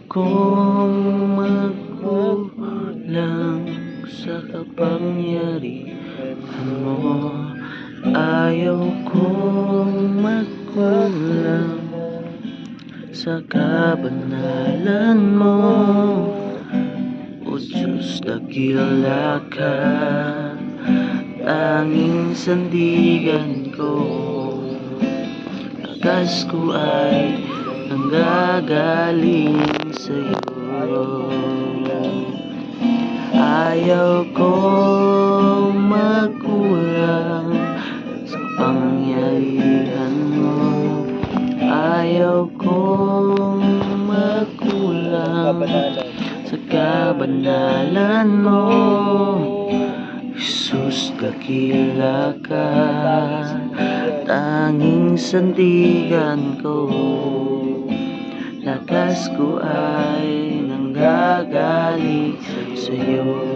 kong magkulang sa kapangyarihan mo. Ayaw kong magkulang sa kabanalan mo. O Diyos, dakila ka, tanging sandigan ko. Lakas ko ay nanggagaling sa'yo. Ayaw kong magkulang sa kapangyarihan mo. Ayaw kong magkulang sa kabanalan mo. Jesus, dakila ka, tanging sandigan ko. Lakas ko ay nanggagaling sa'yo.